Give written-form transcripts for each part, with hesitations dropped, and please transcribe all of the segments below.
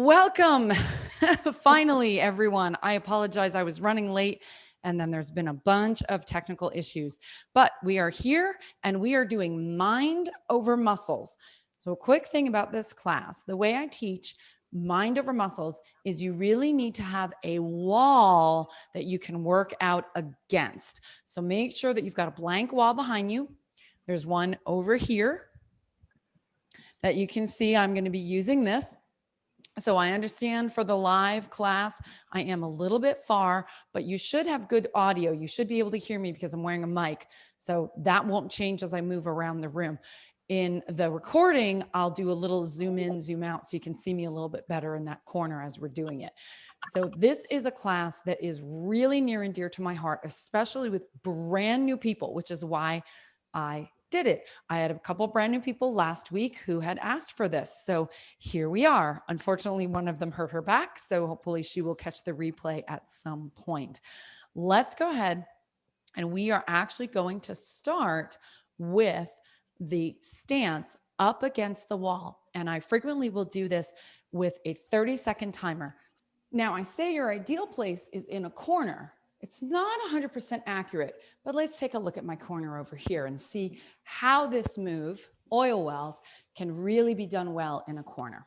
Welcome. Finally, everyone. I apologize. I was running late and then there's been a bunch of technical issues, but we are here and we are doing mind over muscles. So, a quick thing about this class, the way I teach mind over muscles is you really need to have a wall that you can work out against. So, make sure that you've got a blank wall behind you. There's one over here that you can see. I'm going to be using this. So I understand for the live class, I am a little bit far, but you should have good audio. You should be able to hear me because I'm wearing a mic. So that won't change as I move around the room. In the recording, I'll do a little zoom in, zoom out so you can see me a little bit better in that corner as we're doing it. So this is a class that is really near and dear to my heart, especially with brand new people, which is why I did it. I had a couple brand new people last week who had asked for this. So here we are. Unfortunately, one of them hurt her back. So hopefully she will catch the replay at some point. Let's go ahead and we are actually going to start with the stance up against the wall. And I frequently will do this with a 30-second timer. Now, I say your ideal place is in a corner. It's not 100% accurate, but let's take a look at my corner over here and see how this move, oil wells, can really be done well in a corner.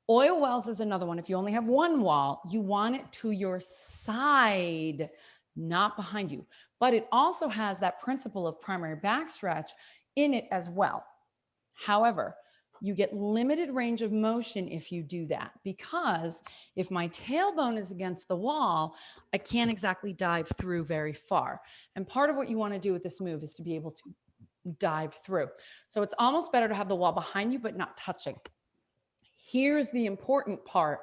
Oil wells is another one. If you only have one wall, you want it to your side, not behind you. But it also has that principle of primary backstretch in it as well. However, you get limited range of motion if you do that, because if my tailbone is against the wall, I can't exactly dive through very far. And part of what you want to do with this move is to be able to dive through. So it's almost better to have the wall behind you, but not touching. Here's the important part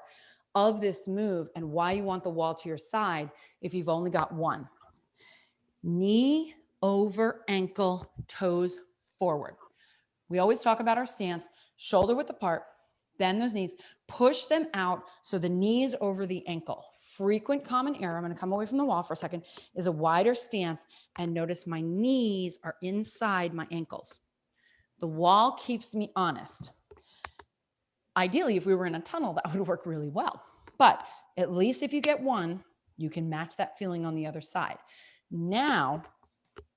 of this move and why you want the wall to your side if you've only got one. Knee over ankle, toes forward. We always talk about our stance, shoulder width apart, bend those knees, push them out so the knees over the ankle. Frequent common error, I'm going to come away from the wall for a second, is a wider stance, and notice my knees are inside my ankles. The wall keeps me honest. Ideally, if we were in a tunnel, that would work really well. But at least if you get one, you can match that feeling on the other side. Now,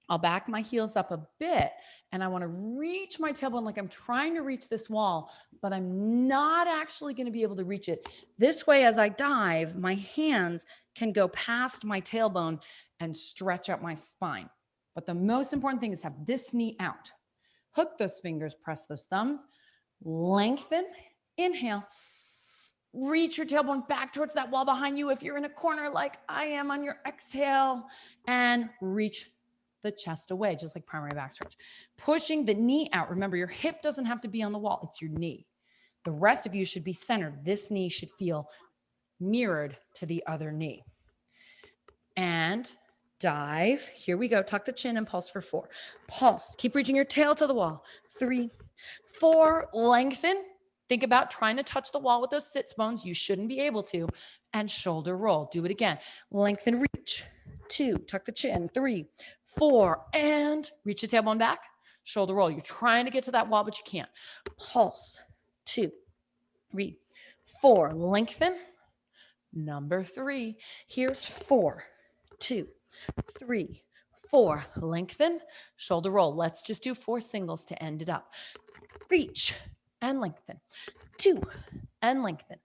I'll back my heels up a bit and I want to reach my tailbone like I'm trying to reach this wall, but I'm not actually going to be able to reach it. This way, as I dive, my hands can go past my tailbone and stretch out my spine. But the most important thing is have this knee out. Hook those fingers, press those thumbs, lengthen, inhale. Reach your tailbone back towards that wall behind you if you're in a corner like I am on your exhale, and reach the chest away, just like primary back stretch. Pushing the knee out. Remember, your hip doesn't have to be on the wall. It's your knee. The rest of you should be centered. This knee should feel mirrored to the other knee. And dive. Here we go. Tuck the chin and pulse for 4. Pulse. Keep reaching your tail to the wall. 3, 4. Lengthen. Think about trying to touch the wall with those sits bones. You shouldn't be able to. And shoulder roll. Do it again. Lengthen, reach. 2. Tuck the chin. 3, 4. And reach the tailbone back. Shoulder roll. You're trying to get to that wall, but you can't. Pulse. 2, 3, 4. Lengthen. Number 3. Here's 4, 2, 3, 4. Lengthen. Shoulder roll. Let's just do 4 singles to end it up. Reach and lengthen. 2 and lengthen.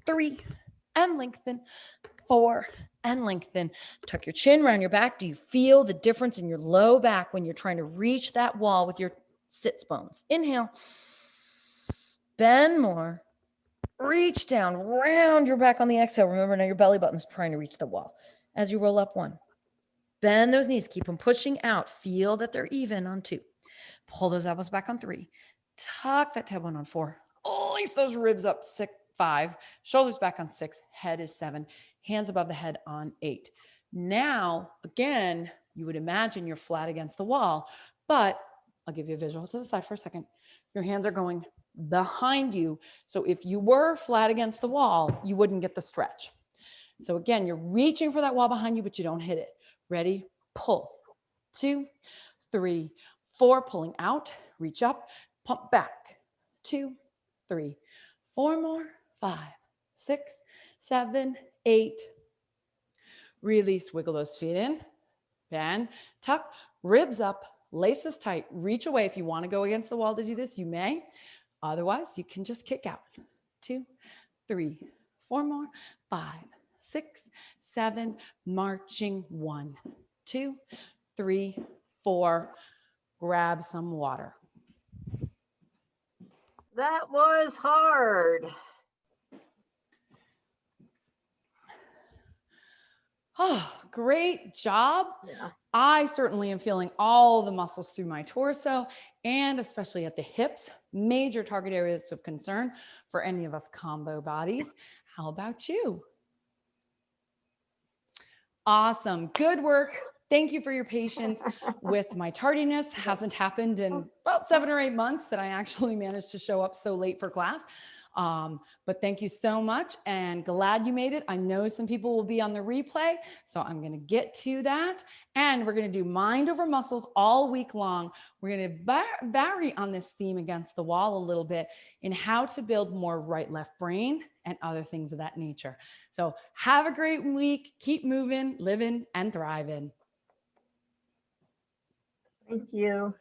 3 and lengthen. 4 and lengthen. Tuck your chin around your back. Do you feel the difference in your low back when you're trying to reach that wall with your sits bones? Inhale. Bend more. Reach down. Round your back on the exhale. Remember, now your belly button's trying to reach the wall. As you roll up 1. Bend those knees. Keep them pushing out. Feel that they're even on 2. Pull those elbows back on 3. Tuck that tailbone on 4. Lace those ribs up 6, 5. Shoulders back on 6. Head is 7. Hands above the head on 8. Now, again, you would imagine you're flat against the wall, but I'll give you a visual to the side for a second. Your hands are going behind you. So if you were flat against the wall, you wouldn't get the stretch. So again, you're reaching for that wall behind you, but you don't hit it. Ready? Pull. 2, 3, 4. Pulling out. Reach up. Pump back. 2, 3, 4 more. 5, 6, 7, 8. Release, wiggle those feet in, bend, tuck, ribs up, laces tight, reach away. If you want to go against the wall to do this, you may. Otherwise, you can just kick out. 2, 3, 4 more, 5, 6, 7, marching. 1, 2, 3, 4. Grab some water. That was hard. Oh, great job. Yeah. I certainly am feeling all the muscles through my torso and especially at the hips, major target areas of concern for any of us combo bodies. How about you? Awesome. Good work. Thank you for your patience with my tardiness. Hasn't happened in about 7 or 8 months that I actually managed to show up so late for class. But thank you so much and glad you made it. I know some people will be on the replay, so I'm going to get to that. And we're going to do mind over muscles all week long. We're going to vary on this theme against the wall a little bit in how to build more right-left brain and other things of that nature. So have a great week. Keep moving, living, and thriving. Thank you.